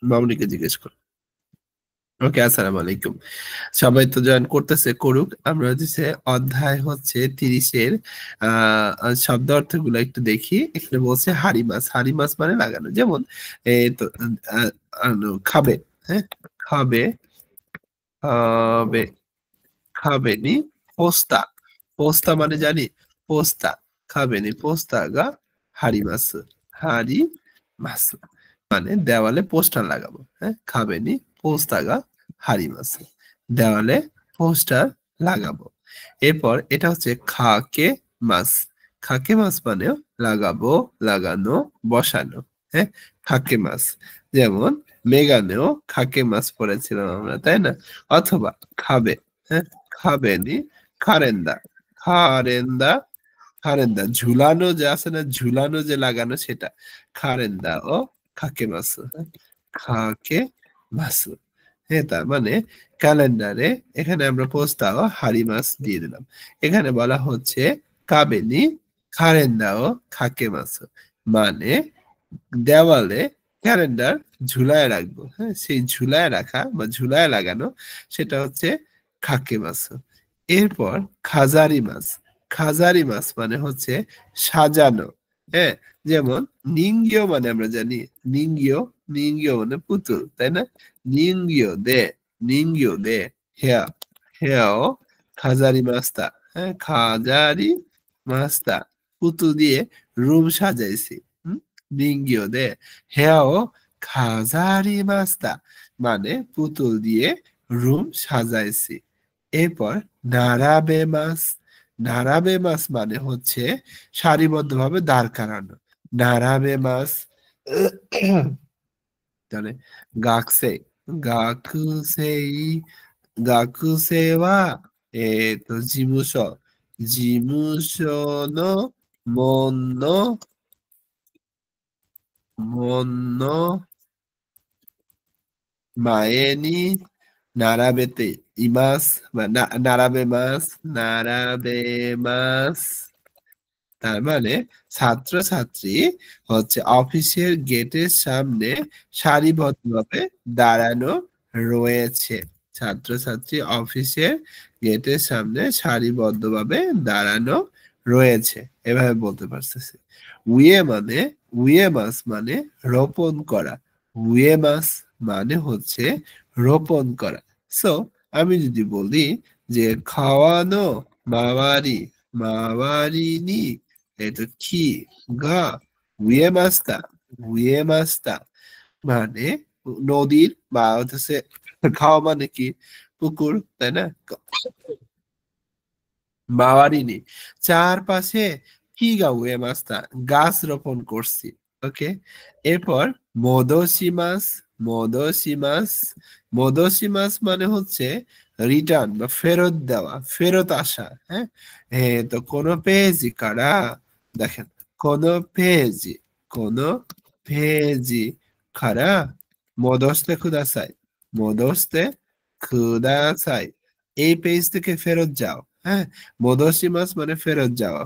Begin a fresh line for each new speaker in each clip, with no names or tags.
মামুনিকে জিজ্ঞেস করো। ওকে, আসসালামু আলাইকুম। সবাই তো জয়েন করতেছে, করুক। আমরা হচ্ছে অধ্যায় 30-এর শব্দ অর্থগুলো একটু দেখি। এখানে বলছে হাড়ি মাছ। হাড়ি মাছ মানে লাগানো, যেমন এই তো খাবে, হ্যাঁ, খাবে, খাবে, খাবেনি পোস্তা। পোস্তা মানে জানি, পোস্তা। খাবেনি পোস্তা গা হাড়ি মাছ। হাড়ি মাছ মানে দেওয়ালে পোস্টার লাগাবো, হ্যাঁ, খাবেনি পোস্তা গা হাড়ি মাছ, দেওয়ালে পোস্টার লাগাবো। এরপর এটা হচ্ছে খাকে মাছ। খাকে মাছ মানে লাগাবো, লাগানো, বসানো, হ্যাঁ, খাকে মাছ। যেমন মেগানেও খাকে মাছ পড়েছিলাম আমরা, তাই না? অথবা খাবে, হ্যাঁ, খাবেনি খারেন্দা। খারেন্দা, খারেন্দা ঝুলানো যে আছে না, ঝুলানো যে লাগানো, সেটা খারেন্দা ও খাকে মাসু, হ্যাঁ? খাকে মাসু, হ্যাঁ। তার মানে ক্যালেন্ডারে এখানে আমরা প্রস্তাব হাড়ি মাস দিয়ে দিলাম। এখানে বলা হচ্ছে কাবেনি খারেন্দা ও খাকে মাসু, মানে দেওয়ালে ক্যালেন্ডার ঝুলায় রাখবো, হ্যাঁ, সেই ঝুলায় রাখা বা ঝুলায় লাগানো, সেটা হচ্ছে খাকে মাসু। এরপর খাজারি মাছ। খাজারি মাছ মানে হচ্ছে সাজানো, হ্যাঁ। যেমন নিঙ্গিও মানে আমরা জানি, নিঙ্গিও, নিঙ্গিও মানে পুতুল, তাই না? নিঙ্গিও দে, নিঙ্গিও দে হেয়া, হেয়াও খাজারি মাস্তা, হ্যাঁ, খাজারি মাস্তা, পুতুল দিয়ে রুম সাজাইছি। নিঙ্গিও দে হেয়াও খাজারি মাস্তা, মানে পুতুল দিয়ে রুম সাজাইছি। এরপর নারাবে মাছ। নারাবে মাছ মানে হচ্ছে সারিবদ্ধভাবে দাঁড় করানো, নারাবে মাছ। তাহলে গাকসে, গাকুসেই, গাকুসে ওয়া জিমুস, জিমুস নো মন নো, মন নো মায়ে ni নারাবেতে ইমাস, বা নারাবে মাস, নারাবে মাস। তার মানে ছাত্রছাত্রী হচ্ছে অফিসের গেটের সামনে সারিবদ্ধভাবে দাঁড়ানো রয়েছে। ছাত্রছাত্রী অফিসের গেটের সামনে সারিবদ্ধভাবে দাঁড়ানো রয়েছে, এভাবে বলতে পারতেছি। উয়ে মানে, উয়ে মাস মানে রোপণ করা। উয়ে মাস মানে হচ্ছে রোপণ করা। সো আমি যদি বলি যে খাওয়ানো মাওয়ারি, মাওয়ারি নি কি গা উয়ে মাস্তা, উয়ে মাস্তা মানে নদীর বা হচ্ছে খাওয়া মানে কি পুকুর, তাই না? মাওয়ারিনি চারপাশে কি গা উয়ে মাস্তা গাছ রোপণ করছি। ওকে, এরপর মদোসি মাছ। মদোসি মাছ, মদোসি মাছ মানে হচ্ছে রিটার্ন বা ফেরত দেওয়া, ফেরত আসা, হ্যাঁ। তো কোনো পেজি কারা, দেখেন, কোনো পেজি, কোনো পেজি কারা মদস্তে খুদাসাই, মদস্তে খুদাসাই, এই পেজ থেকে ফেরত যাও, হ্যাঁ। মদোসিমাস মানে ফেরত যাওয়া,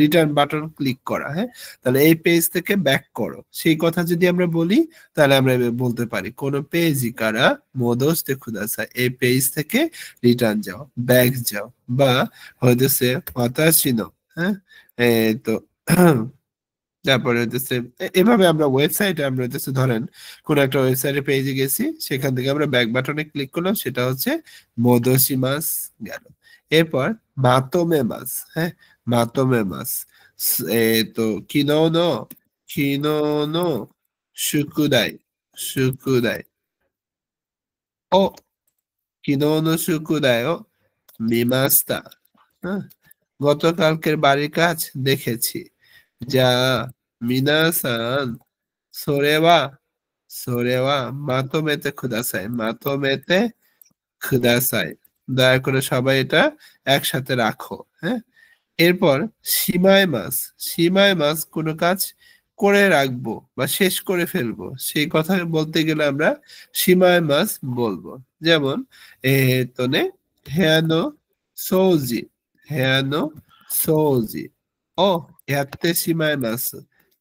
রিটার্ন বাটন ক্লিক করা, হ্যাঁ। তাহলে এই পেজ থেকে ব্যাক করো, সেই কথা যদি আমরা বলি, তাহলে আমরা বলতে পারি কোন পেজই কারা মদোস্তে খুদাসাই, এই পেজ থেকে রিটার্ন যাও, ব্যাক যাও। বা হইতেছে হতাশিনো, হ্যাঁ। তো তারপরে হইতেছে এভাবে আমরা ওয়েবসাইটে আমরা হইতেছে ধরেন কোন একটা ওয়েবসাইটের পেজে গেছি, সেখান থেকে আমরা ব্যাক বাটনে ক্লিক করলাম, সেটা হচ্ছে মদোসিমাস গেল। এরপর মাতোমে মাছ, হ্যাঁ, মাতোমে মাছ। তো কিনোনো, কিনোনো শুকুদাই, শুকুদাই ও, কিনোনো শুকুদাই ও মিমাস্তা, হ্যাঁ, গতকালকের বাড়ির কাজ দেখেছি। যা মিনাসান সোরেওয়া, সোরেওয়া মাতোমেতে খুদাসাই, মাতোমেতে খুদাসাই, দয়া করে সবাই এটা একসাথে রাখো, হ্যাঁ। এরপর সীমায় মাস। সীমায় মাস কোনো কাজ করে রাখবো বা শেষ করে ফেলবো, সেই কথা বলতে গেলে আমরা সীমায় মাস বলবো। যেমন তোনে হেয়ানো সৌজি, হেয়ানো সৌজি ও ইয়াত্তে সীমায় মাস,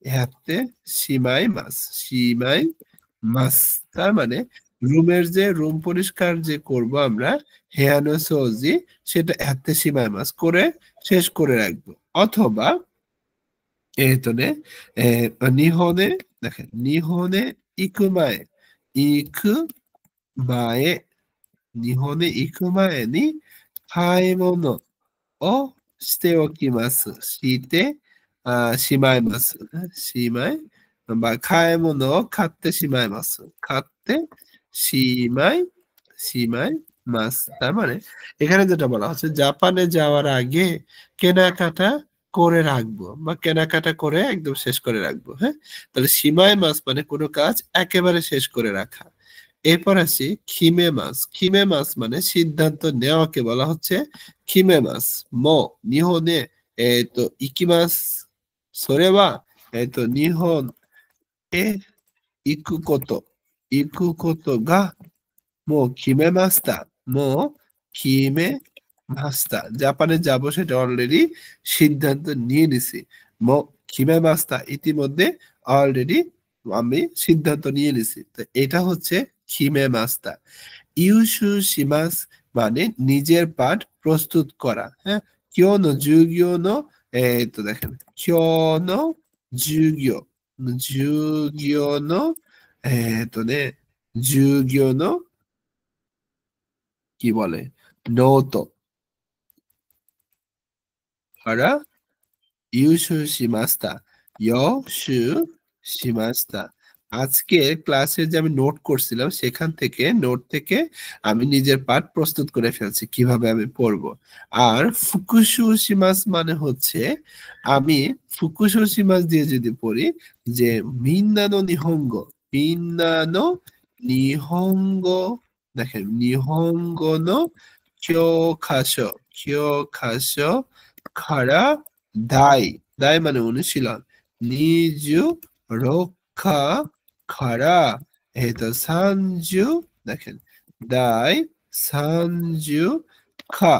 ইয়াত্তে সীমায় মাস, সীমায় মাস তার মানে রুমের যে রুম পরিষ্কার যে করব আমরা হেয়ানো সোজি সেটা এতে সীমায় মাস করে শেষ করে রাখবো অথবা নে নিহনে দেখেন নিহনে ইকু মায়ে ইকু মায়ে নিহনে ইকু মায়ে নি খাইমোনো ওしておきます。しまいます。しまい、まあ、買い物を買ってしまいます。買ってしまい、しまいます。তার মানে এখানে যেটা বলা হচ্ছে জাপানে যাওয়ার আগে কেনাকাটা করে রাখবো বা কেনাকাটা করে একদম শেষ করে রাখবো। হ্যাঁ, তাহলে সীমায় মাস মানে কোনো কাজ একেবারে শেষ করে রাখা। এরপর আসি খিমে মাস। খিমে মাস মানে সিদ্ধান্ত নেওয়াকে বলা হচ্ছে খিমে মাস। নিহনে ইকিমাস। নিহন এ ইকু কোতো। ইকু কোতো গা মো খিমে মাস্তা। মো খিমে মাস্তা। জাপানে যাব সেটা অলরেডি সিদ্ধান্ত নিয়ে নিছি। মো খিমে মাস্তা ইতিমধ্যে অলরেডি আমি সিদ্ধান্ত নিয়ে নিছি। তো এটা হচ্ছে খিমে মাস্তা। ইউসু শিমাস মানে নিজের পাঠ প্রস্তুত করা। হ্যাঁ, কিয়নো জুগিওনো দেখেন কিয়নো জুগিও জুগিওনো নে জুগিওনো কি বলে নোট করা ইউসু শিমাস্তা ইয়সু শিমাস্তা আজকে ক্লাসে যে আমি নোট করছিলাম সেখান থেকে নোট থেকে আমি নিজের পাঠ প্রস্তুত করে ফেলছি কিভাবে আমি পড়বো। আর ফুকুশু শিমাস মানে হচ্ছে আমি ফুকুশু শিমাস দিয়ে যদি পড়ি যে মিন্নানো নিহঙ্গো মিন্নানো নিহঙ্গো দেখেন নিহঙ্গো নো ক্যোকাশো ক্যোকাশো খারা দাই দাই মানে অনুশীলন নিজু রক্ষা খারা সানজু দেখেন দাই সানজু খা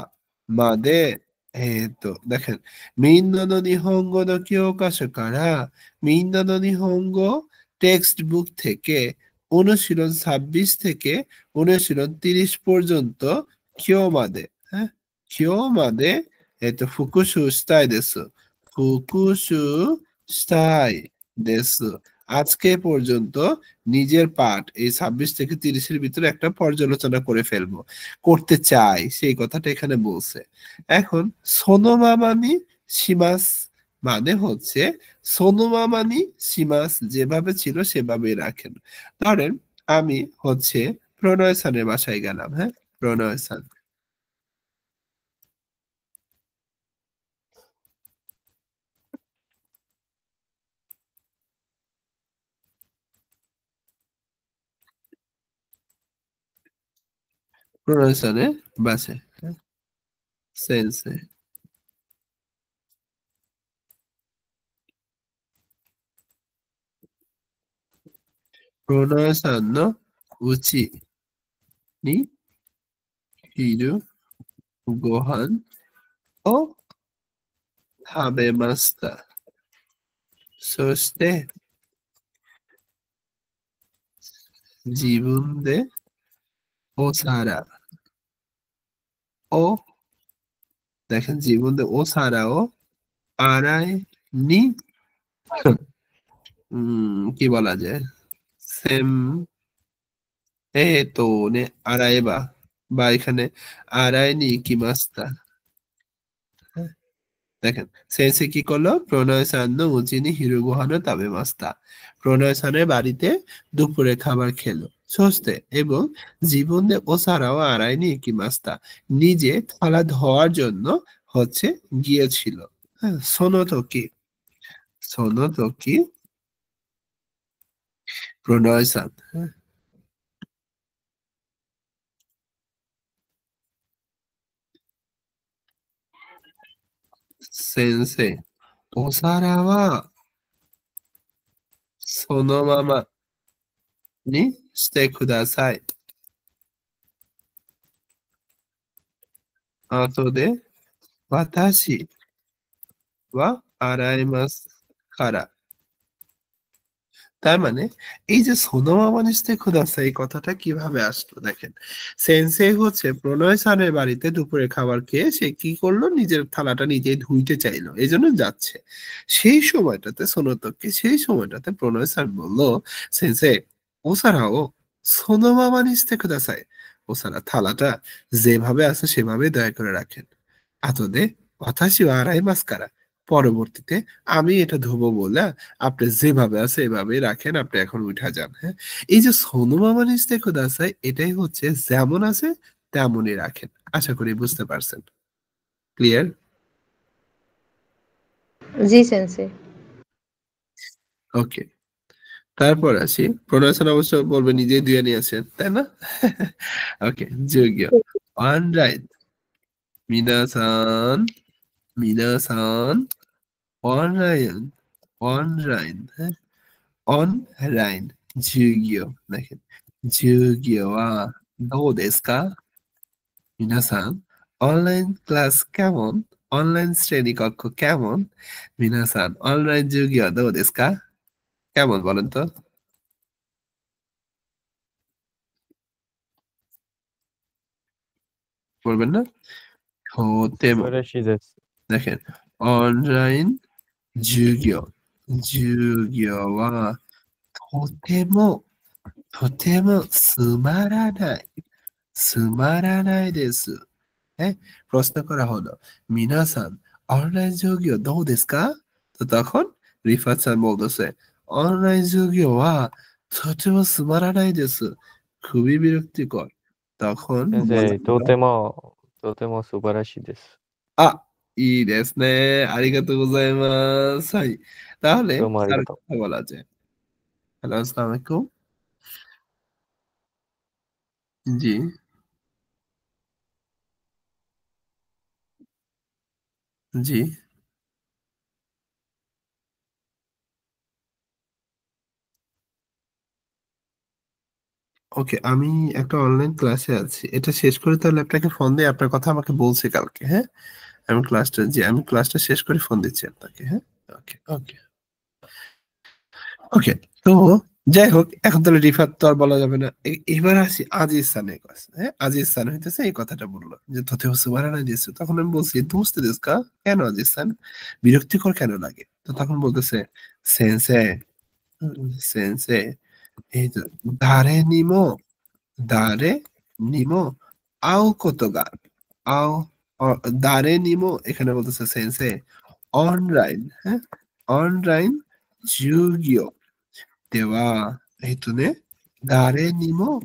মাদে দেখেন মিন্না নো নিহঙ্গো নো ক্যোকাশো কারা মিন্না নো নিহঙ্গো টেক্সট বুক থেকে অনুশীলন 26 থেকে অনুশীলন 30 পর্যন্ত কিয় মাদে হ্যাঁ কিয় মাদে ফুকুশু স্টাই দেsu ফুকুশু স্টাই দেsu আজকে পর্যন্ত নিজের পাঠ এই 26 থেকে 30-এর ভিতরে একটা পর্যালোচনা করে ফেলবো করতে চাই সেই কথাটা এখানে বলছে। এখন সোনোমামানি শিমাস মানে হচ্ছে সোনোমামানি শিমাস যেভাবে ছিল সেভাবেই রাখেন। ধরেন আমি হচ্ছে প্রণয় স্যারের বাসায় গেলাম। হ্যাঁ, প্রণয় স্যার প্রণয় স্যারের বাসায় সেন্সে প্রণয় স্যারの家に昼ご飯を食べました。そして自分でお皿をদেখেন জীবন ও সারাও আড়াই নি কি বলা যায় সেম তো আড়াই বা এখানে আড়াই নি কি মাস্তা দেখেন সেন্সে কি করলো প্রণয় সান্ন উচিনি হিরুগুহানো তাবে মাস্তা প্রণয় সানের বাড়িতে দুপুরে খাবার খেলো সস্তে এবং জীবনে ও ছাড়াও আড়াইনি কি মাস্তা নিজে থালা ধোয়ার জন্য হচ্ছে গিয়েছিল। হ্যাঁ, শোনো তো কি শোনো তো কি প্রণয় সান সেন্সে ও সারা ওয়া সোনো মামা নিしてください。後で私は洗いますから。তার মানে এই যে সোনোমা মানিস্তে খুদাসা এই কথাটা কিভাবে আসলো দেখেন। সেন্সেই হচ্ছে প্রণয় সানের বাড়িতে দুপুরে খাবার খেয়ে সে কি করলো, নিজের থালাটা নিজেই ধুইতে চাইলো, এই জন্য যাচ্ছে। সেই সময়টাতে সোনোতোকে সেই সময়টাতে প্রণয় সান বললো, সেন্সে ওসারাও সোনোমা মানিস্তে খুদাসাই, ওসারা থালাটা যেভাবে আছে সেভাবে দয়া করে রাখেন। আতদে ওয়াতাশি ওয়া আরাইমাসু কারা, পরবর্তীতে আমি এটা ধোবো বলে আপনি যেভাবে আছে এভাবেই রাখেন, আপনি এখন উঠা যান। হ্যাঁ, এই যে সোনুমামা নিস্তে খুদাসাই এটাই হচ্ছে যেমন আছে তেমনই রাখেন। আশা করি বুঝতে পারছেন। ক্লিয়ার?
জি সেন্সে।
ওকে, তারপর আসি। প্রোনাউন্সিয়েশন অবশ্য বলবে নিজেই ধুয়ে নিয়ে আসেন, তাই না? ওকে, যোগ্য। অলরাইট, মিনাসান, মিনাসান, অলরাইট, অলরাইট, হ্যাঁ, অনলাইন授業 দেখেন, 授業はどうですか? 皆さん অনলাইন ক্লাস কেমন? অনলাইন শ্রেণীকক্ষ কেমন? 皆さん অনলাইন 授業はどうですか? কেমন বলেন তো? বলবেন না? とても
素晴らしいです。
দেখেন, অনলাইন 授業、授業はとてもつまらない。つまらないです。হ্যাঁ, প্রশ্ন করা হলো, মিনাসান অনলাইন যুগীয় দৌ দেস্কা? তো তখন রিফাত স্যার বলতেছে, অনলাইন যুগীয় ওয়া তোতেমো সুমারানাই দেসু, খুবই বিরক্তিকর। তখন
先
বলা
生、
হলো,
とても素晴らしいです。
আ, いいですね。আরিগাতো গোজাইমাস। হাই, তাহলে
どうもあり
স্যার
がとう。
কথা বলা যায়। হ্যালো, আসসালামু আলাইকুম। জি, জি। ওকে, আমি একটা অনলাইন ক্লাসে আছি, এটা শেষ করে তাহলে আপনাকে ফোন দিয়ে আপনার কথা আমাকে বলছে কালকে। হ্যাঁ, আমি ক্লাসটা শেষ করে ফোন দিচ্ছি আপনাকে। হ্যাঁ, ওকে, ওকে, ওকে। তো যাই হোক, এখন তাহলে রিফাত তো আর বলা যাবে না। এবার আসি আজিজ সানের কাছে। হ্যাঁ, আজিজ সান হইতেছে এই কথাটা বললো যে তোতে হচ্ছে বানানা দিয়েছে, তখন আমি বলছি দোস্ত দিসকা, কেন আজিজ সান, বিরক্তিকর কেন লাগে? তো তখন বলতেছে, সেন্সে, সেন্সে, এই তো ধারে নিমো, ধারে নিমো আও কতগা, আও, ধারে নিমো এখানে বলতেছে সেন্সে অনলাইন, হ্যাঁ, অনলাইন 授業では、誰にも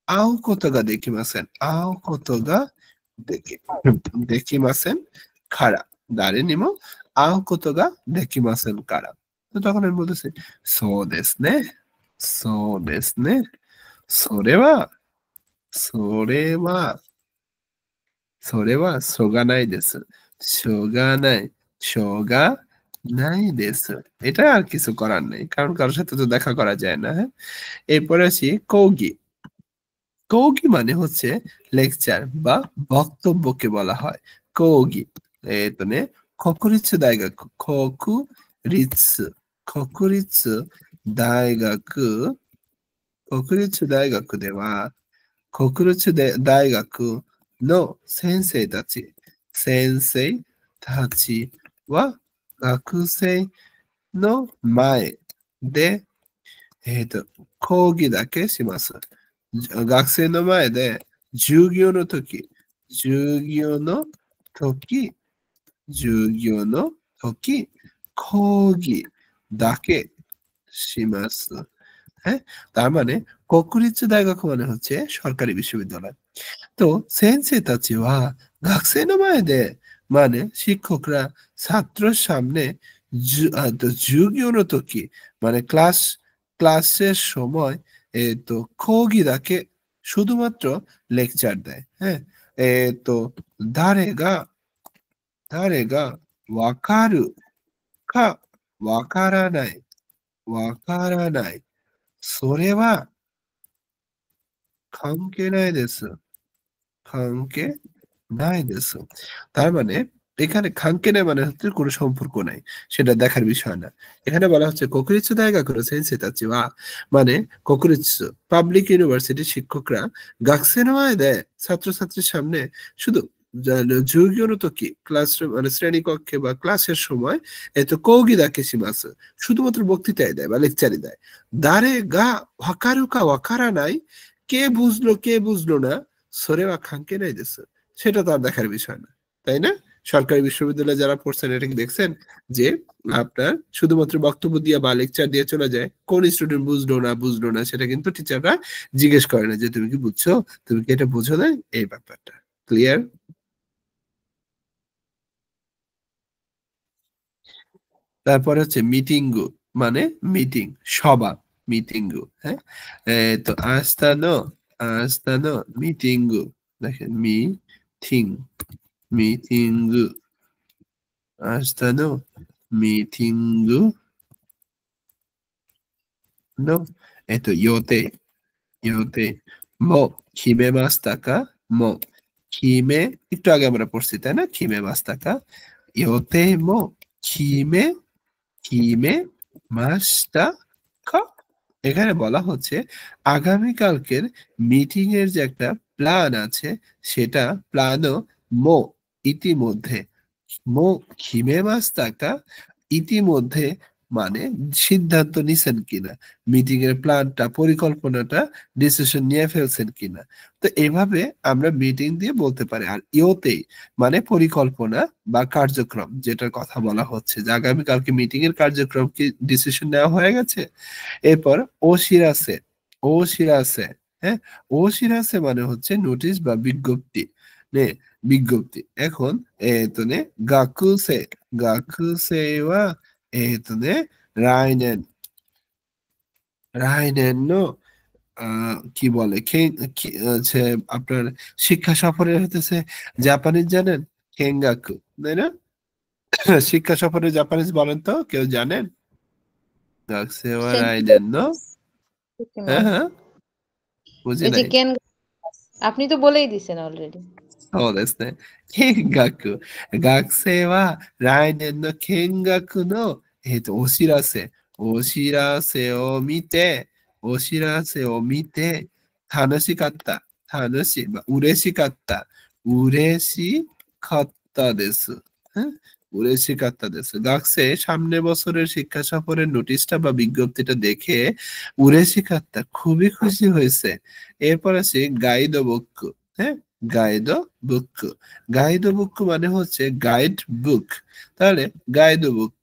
会うことができません。会うことができませんから。誰にも会うことができませんから。とতখন আমি বলতেছি, そうですね。そうですね。それは、しょうがないです。しょうがない。しょうがないです। এটা আর কিছু করার নেই। কারণ কারোর সাথে তো দেখা করা যায় না। হ্যাঁ? এরপরে আসি কৌগি। কৌগি মানে হচ্ছে লেকচার বা বক্তব্যকে বলা হয়। কৌগি। ね、国立大学、国立大学では、国立大学の先生たちは学生の前で、講義だけします。学生の前で授業の時、授業の時、授業の時、講義だけします。হ্যাঁ, তার মানে国立大学মানে হচ্ছে সরকারি বিশ্ববিদ্যালয়। তো সেন্সেই তাচি ওয়া গাকুসেই নো মায়ে মানে শিক্ষকরা ছাত্রের সামনে জুগিও নো তোকি মানে ক্লাসের সময় কোগি দাকে শুধুমাত্র লেকচার দেয়। হ্যাঁ, তো দারেগা দারেগা ওয়াকারু কা ওয়াকারানাই ওয়াকারানাই সোরে ওয়া 関係ないです。関係ないです。তার মানে এখানে খাঙ্কেনে মানে হচ্ছে কোনো সম্পর্ক নাই, সেটা দেখার বিষয় না। এখানে বলা হচ্ছে কোকুরিৎসু দাইগাকুরো সেন্সেই তাচি ওয়া, মানে কোকুরিৎসু পাবলিক ইউনিভার্সিটির শিক্ষকরা গাকুসেই নো মায়ে ছাত্রছাত্রীর সামনে শুধু যুগীয় কি ক্লাসরুম মানে শ্রেণীকক্ষে বা ক্লাসের সময় কৌগি দাকে শিমাসু, শুধুমাত্র বক্তৃতায় দেয় বা লেকচারই দেয়। দারে গা ওয়াকারুকা ওয়াকারা নাই, কে বুঝলো কে বুঝলো না, সরে বা খাঙ্কে নাই দেশে, সেটা তার দেখার বিষয় না, তাই না? সরকারি বিশ্ববিদ্যালয়ে যারা পড়ছেন এটা কি দেখছেন যে আপনার শুধুমাত্র বক্তব্য দিয়ে বা লেকচার দিয়ে চলে যায়, কোন স্টুডেন্ট বুঝলো না সেটা কিন্তু টিচাররা জিজ্ঞেস করে না যে তুমি কি বুঝছো, তুমি কি এটা বুঝো না, এই ব্যাপারটা ক্লিয়ার। তারপরে হচ্ছে মিটিংগু, মানে মিটিং, সভা, মিটিংগু। হ্যাঁ, তো আস্তানো, আস্তানো মিটিংগু, দেখেন মিটিং, মিটিংগু, আস্তানো মিটিংগু নো ইয়োতে, ইয়োতে মো খিমে মাস্তাকা, মো খিমে, একটু আগে আমরা পড়ছি তাই না, খিমে মাস্তাকা, ইয়োতে মো খিমে, খিমে মাস্তাকা। এখানে বলা হচ্ছে আগামীকালকের মিটিং এর যে একটা প্ল্যান আছে, সেটা প্ল্যানও মো ইতিমধ্যে, মো খিমে মাস্তাকা ইতিমধ্যে, মানে সিদ্ধান্ত নিছেন কিনা, মিটিং এর প্ল্যানটা পরিকল্পনাটা ডিসিশন নিয়ে ফেলছেন কিনা। তো এভাবে আমরা মিটিং দিয়ে বলতে পারি। আর ইওতে মানে পরিকল্পনা বা কার্যক্রম, যেটার কথা বলা হচ্ছে যে আগামীকালকে মিটিং এর কার্যক্রম কি ডিসিশন নেওয়া হয়ে গেছে। এরপর ও শিরাসে, ও শিরাসে, হ্যাঁ, ও শিরাসে মানে হচ্ছে নোটিশ বা বিজ্ঞপ্তি, নে বিজ্ঞপ্তি। এখন নে গাকুসে, গাকুসে ওয়া নে রাইনেন, রাইনেন নো কি বলে হচ্ছে আপনার শিক্ষা সফরে হতেছে জাপানিজ জানেন, কেঙ্গাকু, তাই না? শিক্ষা সফরে জাপানিজ বলেন তো, কেউ জানেন? গাকুসে ওয়া রাইনেন নো, হ্যাঁ হ্যাঁ, বুঝি
ওই যে
নাই।
কেন, আপনি তো বলেই দিছেন অলরেডি।
そうですね。見学。学生は来年の見学の、お知らせ。お知らせを見て、お知らせを見て、楽しかった。楽しい。まあ、嬉しかった。嬉しかったです。嬉しかったです。学生সামনে বছরের শিক্ষা সফরের নোটিশটা বা বিজ্ঞপ্তিটা দেখে উরেশি কাত্তা, খুবই খুশি হয়েছে। এরপর আছে গাইড বুক। হ্যাঁ, গাইড বুক, গাইড বুক মানে হচ্ছে গাইড বুক। তাহলে গাইড বুক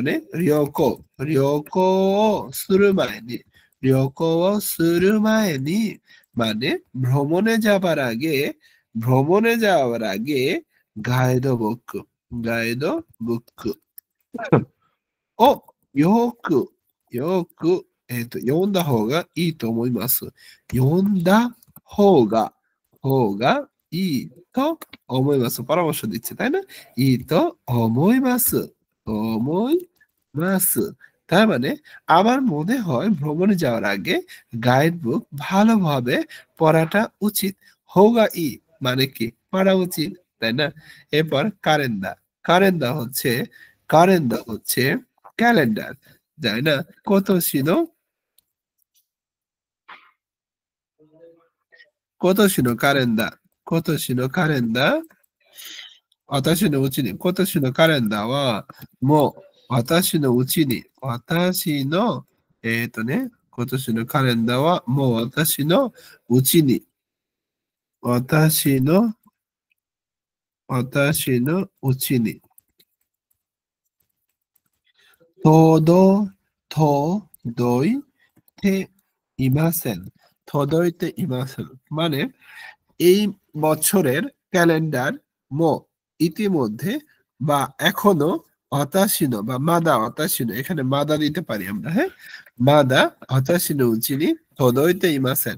নে রিয়োকো, রিয়োকো ও সুরু মায়নি, রিয়োকো ও সুরু মায়নি মানে ভ্রমণে যাবার আগে, ভ্রমণে যাওয়ার আগে গাইড বুক, গাইড বুক ও ইয়োকু, ইয়োকু読んだ方がいいと思います。読んだ方がいいと思います。পরামর্শ দিচ্ছে তাই না? いいと思います。思います。তার মানে আমার মনে হয় ভ্রমণে যাওয়ার আগে গাইড বুক ভালোভাবে পড়াটা উচিত। হোগা ই মানে কি, পড়া উচিত, তাই না? এরপর কারেন্দা, কারেন্দা হচ্ছে, কারেন্দা হচ্ছে ক্যালেন্ডার, তাই না? কত ছিল, কত ছিল কারেন্দা, কত ছিল কারেন্দা, 私のうちに、今年のカレンダーは、もう、私のうちに、私の、今年のカレンダーは、もう私のうちに、私の、私のうちに、届、届いていません。届いていません。মানে এই বছরের ক্যালেন্ডার মো ইতিমধ্যে বা এখনো হতাশিনো বা মাদা হতাশিনো, এখানে মাদা দিতে পারি আমরা, হ্যাঁ, মাদা হতাশিনো উচিনি তদইতে ইমাসেন,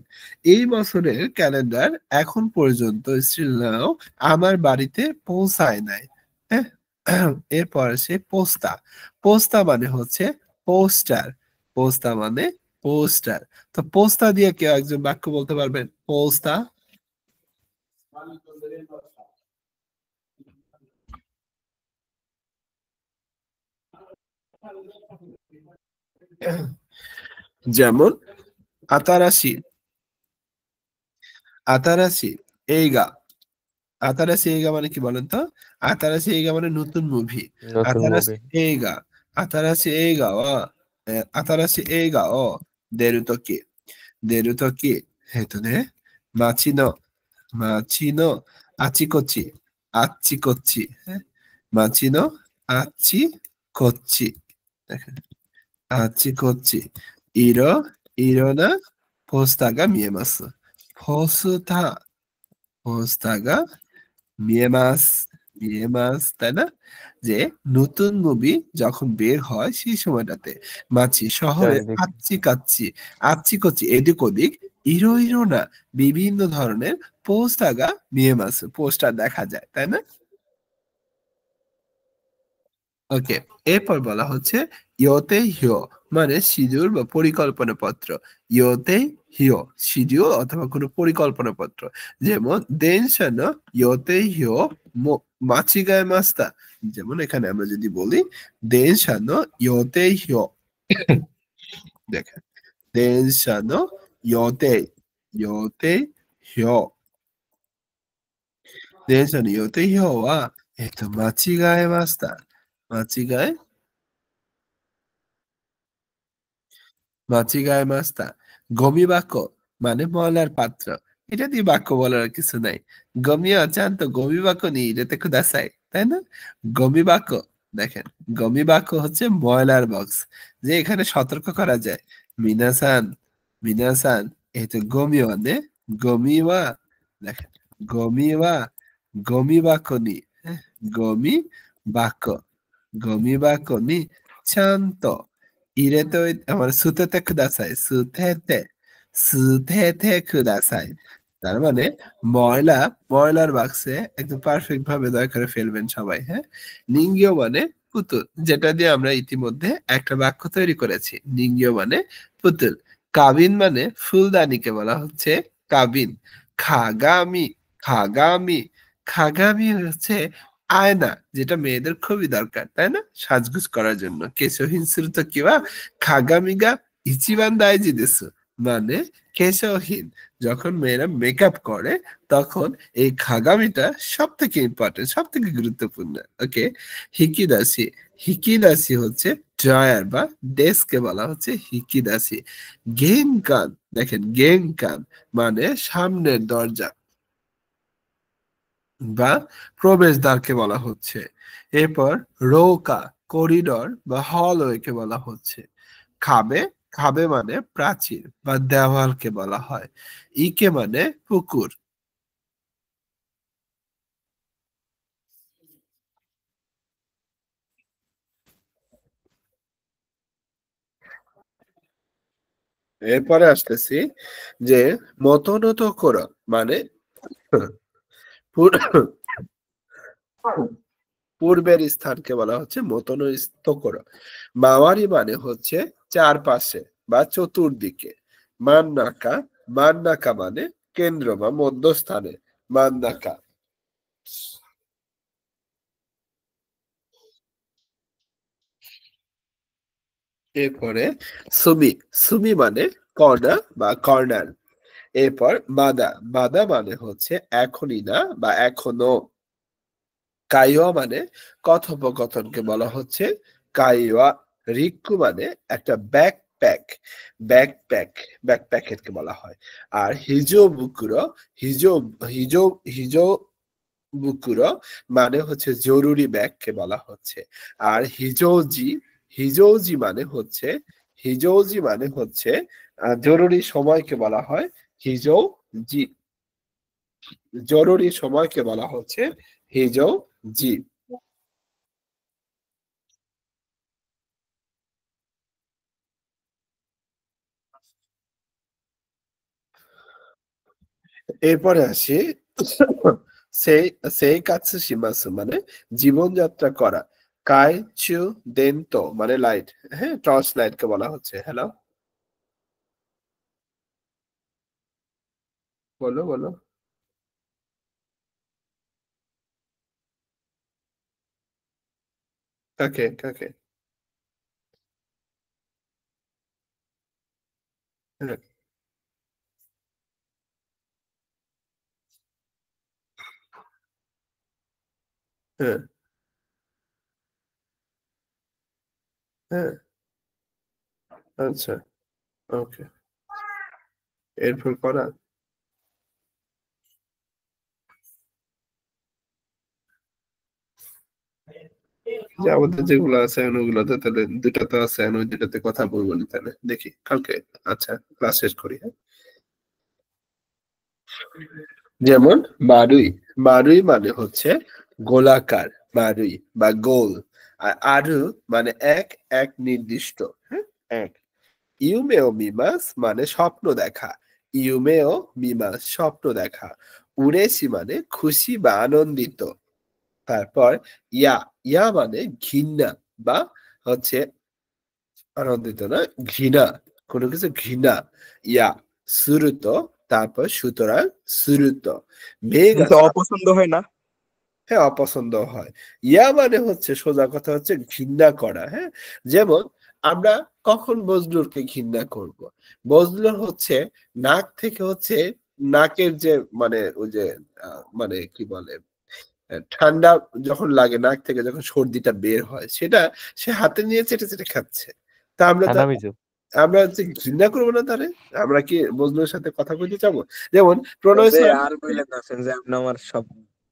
এই বছরের ক্যালেন্ডার এখন পর্যন্ত স্টিল নাও আমার বাড়িতে পৌঁছায় নাই। হ্যাঁ, এরপর আসে পোস্তা, পোস্তা মানে হচ্ছে পোস্টার, পোস্তা মানে পোস্টার। তো পোস্তা দিয়ে কেউ একজন বাক্য বলতে পারবেন, পোস্তা, যেমন আতারাশি আতারাশি এইগা আতারাশি এইগা মানে কি বলেন তো? আতারাশি এইগা মানে নতুন মুভি।
নতুন
আতারাশি
মুভি।
এইগা আতারাশি এইগা ও আতারাশি এইগা ও দেরু তোকি দেরু তোকি মাছি নো মাছি নো আচি কোচি আচ্ছি কোচ্ছি হ্যাঁ মাছি নো আচ্ছি কোচ্ছি দেখেন আচ্ছি কোচ্ছি ইরো ইরো না পোস্টার গা মিয়েমাসু পোস্টার পোস্টার গা মিয়েমাস তাই না? যে নতুন মুভি যখন বের হয় সেই সময়টাতে মাছি শহরে
চারিদিকে।
আচ্ছি কাচ্ছি আচ্ছি কচ্ছি এদিক ওদিক ইরো ইরো না বিভিন্ন ধরনের পোস্টার মিয়েমাস পোস্টার দেখা যায় তাই না? ওকে, এরপর বলা হচ্ছে ইয়োতে হিও মানে শিডিউল বা পরিকল্পনা পত্র। ইয়োতে হিও শিডিউল অথবা কোনো পরিকল্পনা পত্র। যেমন দেনশা নো ইয়োতে হিও মাচিগায় মাস্তা। যেমন এখানে আমরা যদি বলি দেনশা নো ইয়োতে হিও দেখেন দেনশা নো ইয়োতে ইয়োতে হিও電車の予定表は、間違えました。間違え間違えました。গমি বাক্য মানে ময়লার পাত্র। এটা দিয়ে বাক্য বলার আর কিছু নাই। গমিও চান তো গমি বাক্য নিয়ে এটাতে কুদাসাই তাই না? গমি বাক্য দেখেন গমি বাক্য হচ্ছে ময়লার বক্স যে এখানে সতর্ক করা যায় মিনাসান মিনাসান এই তো গমি মানে গমি ওয়া দেখেন গমি ওয়া গমি বাক্য নি হ্যাঁ, গমি বাক্য গমি বাক্য নি চান্ত ইরেতে আমার সুতেতে কুদাসাই সুতেতে কুদাসাই তার মানে ময়লার বাক্সে একদম পারফেক্ট ভাবে দয়া করে ফেলবেন সবাই হ্যাঁ নিঙ্গিও মানে পুতুল যেটা দিয়ে আমরা ইতিমধ্যে একটা বাক্য তৈরি করেছি নিঙ্গিও মানে পুতুল কাবিন মানে ফুলদানিকে বলা হচ্ছে কাবিন খাগামি খাগামি খাগামি হচ্ছে আয়না যেটা মেয়েদের খুবই দরকার তাই না সাজগুজ করার জন্য কেশহিন সুরুতো কিবা খাগামিগা ইচিবান দাইজি দেসু মানে কেশহীন যখন মেয়েরা মেকআপ করে তখন এই খাগামিটা সব থেকে ইম্পর্টেন্ট সব থেকে গুরুত্বপূর্ণ ওকে হিকিদাসি হিকিদাসি হচ্ছে ড্রয়ার বা ডেস্ককে বলা হচ্ছে হিকিদাসি গেনকান দেখেন গেনকান মানে সামনের দরজা বা প্রবেশদ্বারকে বলা হচ্ছে এরপর রৌকা করিডর বা হলওয়েকে বলা হচ্ছে খাবে খাবে মানে প্রাচীর বা দেওয়ালকে বলা হয় ইকে মানে পুকুর এরপরে আসতেছি যে মতনত করা মানে পূর্বের স্থানকে বলা হচ্ছে মতনস্থ করা মাওয়ারি মানে হচ্ছে চারপাশে বা চতুর্দিকে মান্নাকা মান্নাকা মানে কেন্দ্র বা মধ্যস্থানে মান্নাকা এরপরে সুমি সুমি মানে কর্নার বা কর্নার এরপর মাদা মাদা মানে হচ্ছে এখনই না বা এখনো কাইওয়া মানে কথোপকথনকে বলা হচ্ছে কাইওয়া রিক্কু মানে একটা ব্যাকপ্যাক ব্যাকপ্যাক ব্যাকপ্যাকেটকে বলা হয় আর হিজো বুকুরো হিজো হিজো হিজো বুকুরো মানে হচ্ছে জরুরি ব্যাগকে বলা হচ্ছে আর হিজোজি মানে হচ্ছে হিজোজি মানে হচ্ছে জরুরি সময়কে বলা হয় হিজোজি জরুরি সময়কে বলা হচ্ছে হিজোজি এরপরে আসি সেই সেই কাছে সীমাসু মানে জীবনযাত্রা করা কাইচু দেনতো মানে লাইট হ্যাঁ টর্চ লাইট কে বলা হচ্ছে হ্যালো বলো বলো কাকে কাকে হ্যাঁ হ্যাঁ হ্যাঁ আচ্ছা ওকে এরপর করা যে আমাদের যেগুলো আছে ওগুলোতে তাহলে দুটা তো আছে ওই দুটাতে কথা বলবো না তাহলে দেখি কালকে আচ্ছা ক্লাস শেষ করি হ্যাঁ যেমন মারুই মারুই মানে হচ্ছে গোলাকার মারুই বা গোল আর আরু মানে এক এক নির্দিষ্ট হ্যাঁ এক ইউমেও মিমাস মানে স্বপ্ন দেখা ইউমেও মিমাস স্বপ্ন দেখা উড়েছি মানে খুশি বা আনন্দিত তারপর ইয়া ইয়া মানে ঘৃণা বা হচ্ছে আনন্দিত না ঘৃণা কোনো কিছু ঘৃণা ইয়া সুরুত তারপর সুতরাং সুরুত মেঘ
কিন্তু অপছন্দ হয় না।
হ্যাঁ অপছন্দ হয় ইয়া মানে হচ্ছে সোজা কথা হচ্ছে ঘৃণা করা হ্যাঁ যেমন আমরা কখন বজলুরকে ঘৃণা করব বজলুর হচ্ছে নাক থেকে হচ্ছে নাকের যে মানে ওই যে মানে কি বলে ঠান্ডা যখন লাগে নাক থেকে যখন সর্দিটা বের হয় সেটা সে হাতে নিয়ে চেটে চেটে খাচ্ছে তা
হানামিজু
আমরা হচ্ছে ঘৃণা করবো না তারে আমরা কি বজলুর সাথে কথা বলতে চাবো যেমন প্রণয়
যে
স্যার
আর বললেন না যে আপনি আমার সব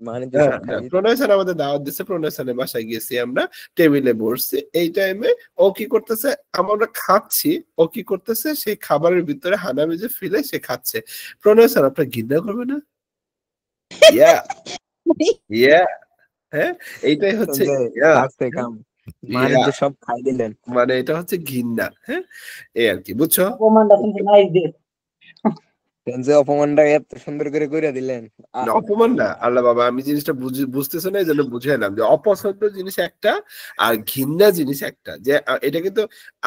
বাণিজ্য সব খাই দিতেন।
প্রণয় স্যার আমাদের দাওয়াত দিচ্ছে প্রণয় স্যারের বাসায় গেছি আমরা টেবিলে বসছি এই টাইমে ও কি করতেছে আমরা খাচ্ছি ও কি করতেছে সেই খাবারের ভিতরে হানামিজে ফেলে সে খাচ্ছে প্রণয় স্যার আপনার ঘৃণা করবে না ইয়া ইয়া হ্যাঁ এইটাই হচ্ছে
যে
ইয়া
আস্তে কাম
ইয়া
বাণিজ্য সব খাই দিলেন।
মানে এটা হচ্ছে ঘৃণা হ্যাঁ এই আর কি বুঝছো
অপমানটা কিন্তু নাইস দে
যে অপমানটা এত সুন্দর করে কইরা দিলেন।
না, অপমান না আল্লাহ বাবা আমি জিনিসটা বুঝতেছে না এই জন্য বুঝাইলাম যে অপছন্দ জিনিস একটা আর ঘৃণা জিনিস একটা যে এটা কিন্তু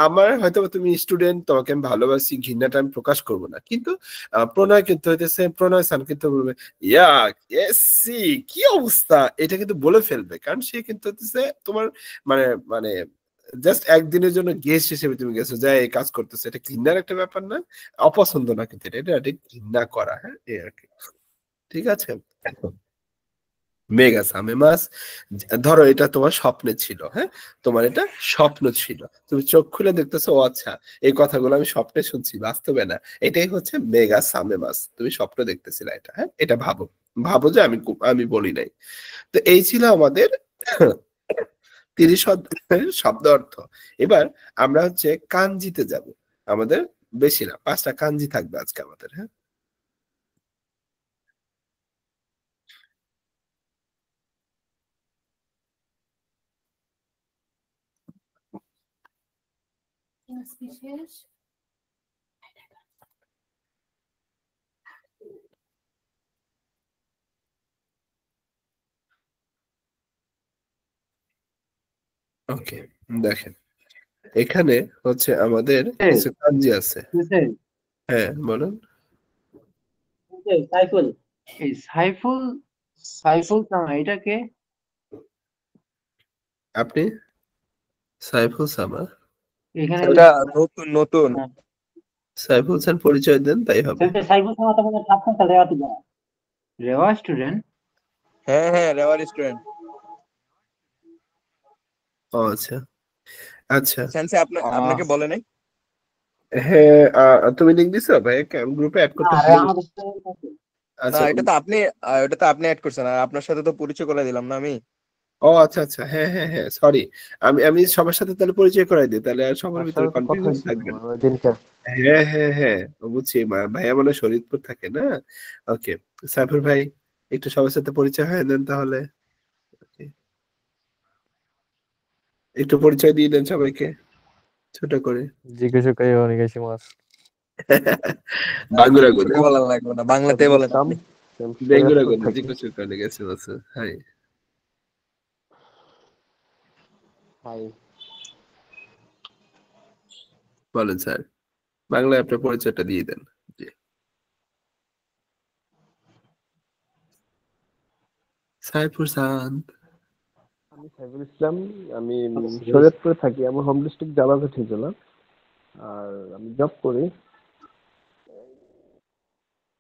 আমার হয়তো তুমি স্টুডেন্ট তোমাকে আমি ভালোবাসি ঘৃণাটা আমি প্রকাশ করব না কিন্তু প্রণয় কিন্তু হইতেছে প্রণয় সান কিন্তু বলবে ইয়া এসি কি অবস্থা এটা কিন্তু বলে ফেলবে কারণ সে কিন্তু হইতেছে তোমার মানে মানে জাস্ট একদিনের জন্য গেস্ট হিসেবে তুমি গেছো যা এই কাজ করতেছে এটা ঘৃণার একটা ব্যাপার না অপছন্দ না কিন্তু এটা ঘৃণা করা হ্যাঁ এই আর কি ঠিক আছে মেগা সামে মাস ধরো এটা তোমার স্বপ্নে ছিল হ্যাঁ তোমার এটা স্বপ্ন ছিল তুমি চোখ খুলে দেখতেছো ও আচ্ছা এই কথাগুলো আমি স্বপ্নে শুনছি বাস্তবে না এটাই হচ্ছে মেগা সামে মাস তুমি স্বপ্ন দেখতেছিলে এটা হ্যাঁ এটা ভাবো ভাবো যে আমি বলি নাই তো এই ছিল আমাদের 30 শব্দ অর্থ এবার আমরা হচ্ছে কাঞ্জিতে যাব আমাদের বেশি না 5টা কাঞ্জি থাকবে আজকে আমাদের হ্যাঁ ওকে দেখেন এখানে হচ্ছে আমাদের কিছু কাঞ্জি আছে হ্যাঁ বলুন
সাইফুল এই সাইফুল সাইফুল সামা এটা কে
আপনি সাইফুল সামা
এখানে
এটা নতুন নতুন
সাইফুল স্যার পরিচয় দেন তাই হবে
সাইফুল সামা তো মানে ছাত্র সাথে রেওয়াতে যায় রেওয়া স্টুডেন্ট
হ্যাঁ হ্যাঁ রেওয়ার রেস্টুরেন্ট।
ও আচ্ছা আচ্ছা
সেন্সে আপনাকে বলে নাই?
হ্যাঁ তুমি লিঙ্ক দিছো ভাই গ্রুপে অ্যাড করতে
আরে
ভুলে
আমাদের
গেছি।
না
আচ্ছা
এটা তো আপনি অ্যাড করছেন আর আপনার সাথে তো পরিচয় করে দিলাম না আমি।
ও আচ্ছা আচ্ছা হ্যাঁ হ্যাঁ হ্যাঁ সরি আমি সবার সাথে তাহলে পরিচয় করাই দিই তাহলে আর সবার ভিতরে কনফিউশন থাকবে না হ্যাঁ হ্যাঁ হ্যাঁ বুঝছি ভাইয়া মানে শরীরপুর থাকে না ওকে সাইফুল ভাই একটু সবার সাথে পরিচয় হয়ে দেন তাহলে Okay. একটু পরিচয় দিয়ে দেন সবাইকে ছোট করে
জিজ্ঞাসা করি অনেক আছি মাস
বাঙ্গুরা গুলো
ভালো লাগবে না, বাংলাতে বলেন আপনি।
বেঙ্গুরা গুলো জিজ্ঞাসা করে গেছে বলছে হাই
হাই
বলেন স্যার বাংলায় আপনার পরিচয়টা দিয়ে দেন জি সাইফুর সান
আমি সাইফুল ইসলাম। আমি শরীয়তপুরে থাকি। আমার হোম ডিস্ট্রিক্ট জামালপুর ঠিকানা। আর আমি জব করি।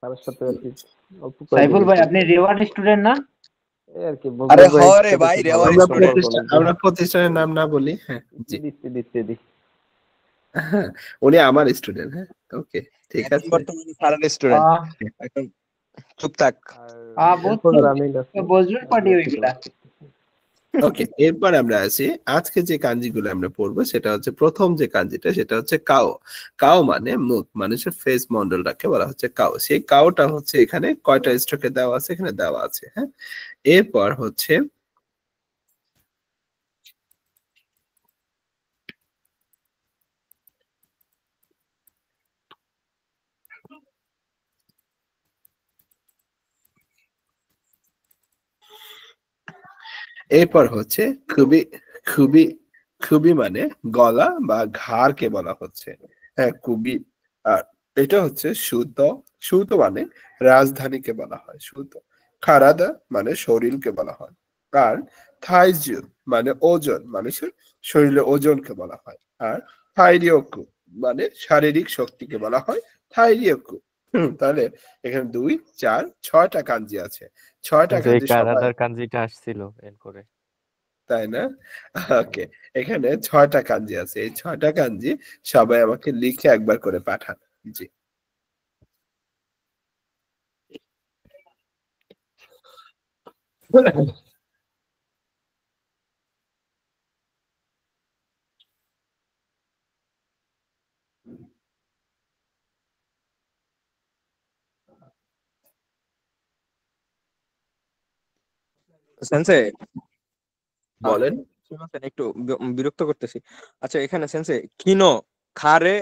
স্যারের সাথে আর কি অল্প
সাইফুল ভাই
কয়েকদিন
আপনি রেওয়ার্ড স্টুডেন্ট না?
এই আর কি
আরে
বজলুর ভাই
হরে
সাথে
ভাই,
খুব ভালো
রেওয়ার্ড
সম্পর্ক
আমরা
অনেকদিন।
প্রতিষ্ঠানের নাম না বলি, হ্যাঁ জি
দিচ্ছি
হ্যাঁ, উনি আমার স্টুডেন্ট। হ্যাঁ ওকে ঠিক
এখন
আছে।
বর্তমানে স্যারের স্টুডেন্ট।
আহ,
এখন চুপ থাক।
আর
বুঝছি।
এরপর রানিং আছে
বজলুর পার্টি ওইগুলা।
ওকে, এরপর আমরা আছি আজকে যে কাঞ্জিগুলো আমরা পড়বো সেটা হচ্ছে প্রথম যে কাঞ্জিটা সেটা হচ্ছে কাও। কাও মানে মুখ, মানুষের ফেস মন্ডলটাকে বলা হচ্ছে কাও। সেই কাওটা হচ্ছে এখানে কয়টা স্ট্রোকে দেওয়া আছে, এখানে দেওয়া আছে। হ্যাঁ, এরপর হচ্ছে এরপর হচ্ছে খুবই খুবই খুবই মানে গলা বা ঘাড়কে বলা হচ্ছে। হ্যাঁ খুবই। আর এটা হচ্ছে সুতো। সুতো মানে রাজধানীকে বলা হয় সুতো। খারাদা মানে শরীরকে বলা হয়। আর থাইজু মানে ওজন, মানুষের শরীরের ওজনকে বলা হয়। আর থাইরিওকু মানে শারীরিক শক্তিকে বলা হয় থাইরিওকু। তাহলে এখানে 2 4 6টা কাঞ্জি আছে। 6টা
এই
কাঞ্জি সবাই,
কানাডার কাঞ্জিটা আসছিল এর করে।
তাই না? ওকে, এখানে 6টা কাঞ্জি আছে। এই 6টা কাঞ্জি সবাই আমাকে লিখে একবার করে পাঠান। জি
সেন্সে
বলেন।
শুনছেন, একটু বিরক্ত করতেছি। আচ্ছা এখানে সেন্সে কিনো, খারে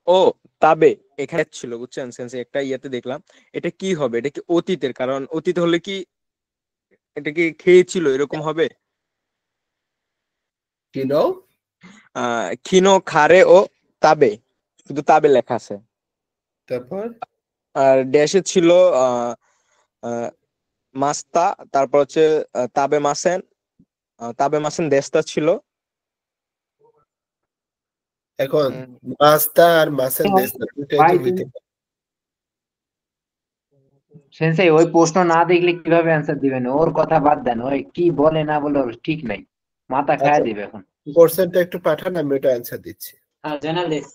ও তাবে এখানে ছিল, বুঝছেন সেন্সে? একটা ইয়েতে দেখলাম। এটা কি হবে? এটা কি অতীতের? কারণ অতীত হলে কি এটা কি খেয়েছিল এরকম হবে?
কি নাও?
কিনো, খারে ও তাবে, শুধু তাবে লেখা আছে।
তারপর
আর ড্যাশে ছিল আহ আহ, মাস্তা, তারপর হচ্ছে তাবে মাসেন, তাবে মাসেন দেশটা ছিল।
এখন
উম,
মাস্তা আর মাসেন দেশটা দুইটাই
ভাই
তো
তুমি
হইতে
সেন্সেই ওই প্রশ্ন না দেখলে কিভাবে অ্যান্সার দিবেন? ওর কথা বাদ দেন, ওই কি বলে না বলে ওর ঠিক নাই, মাথা
পারে।
খায়া
আচ্ছা,
দিবে এখন।
কোশ্চেনটা একটু পাঠান, আমি ওটা অ্যান্সার দিচ্ছি।
হ্যাঁ জানালিস।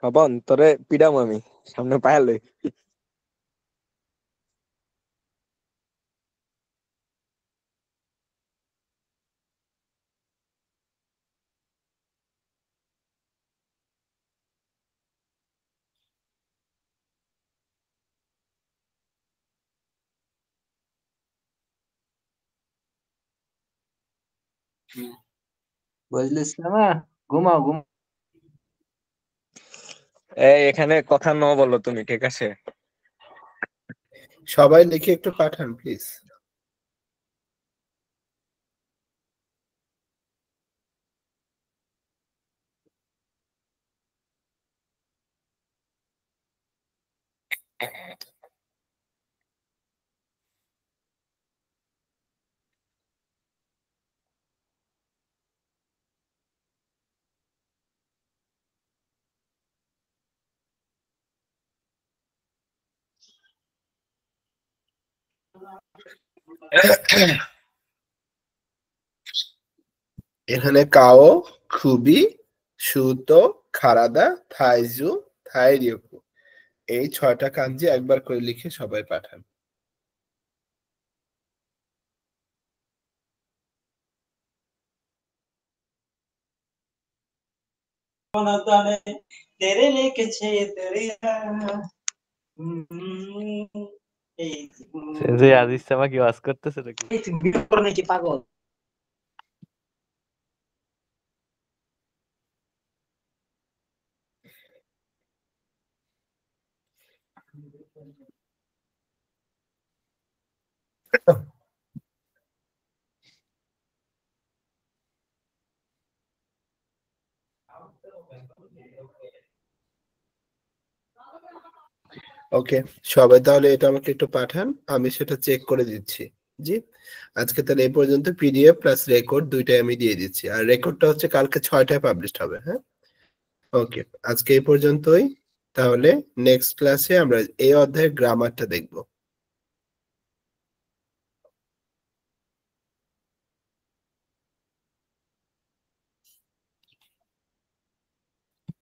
বাবন তোরে পিডাম আমি সামনে পায়ালে।
বজলুল ইসলাম, ঘুমাও ঘুমাও।
এই এখানে কথা ন বলো তুমি, ঠিক আছে?
সবাই লিখে একটু পাঠান প্লিজ। এখানে কাও, খুবই, সুতো, খারাদা, থাইজু, থাইরিওকু, এই 6টা কাঞ্জি একবার করে লিখে সবাই পাঠান।
তেরে লিখেছে দরিয়া।
যে আজিজ সামা কি ওয়াজ করতেছে নাকি?
নাকি পাগল?
ওকে, সবাই তাহলে এটা আমাকে একটু পাঠান, আমি সেটা চেক করে দিচ্ছি। জি, আজকে তাহলে এই পর্যন্ত পিডিএফ প্লাস রেকর্ড দুইটাই আমি দিয়ে দিচ্ছি। আর রেকর্ডটা হচ্ছে কালকে 6টায় পাবলিশ হবে। হ্যাঁ ওকে, আজকে এই পর্যন্তই। তাহলে নেক্সট ক্লাসে আমরা এই অধ্যায়ের গ্রামারটা দেখবো।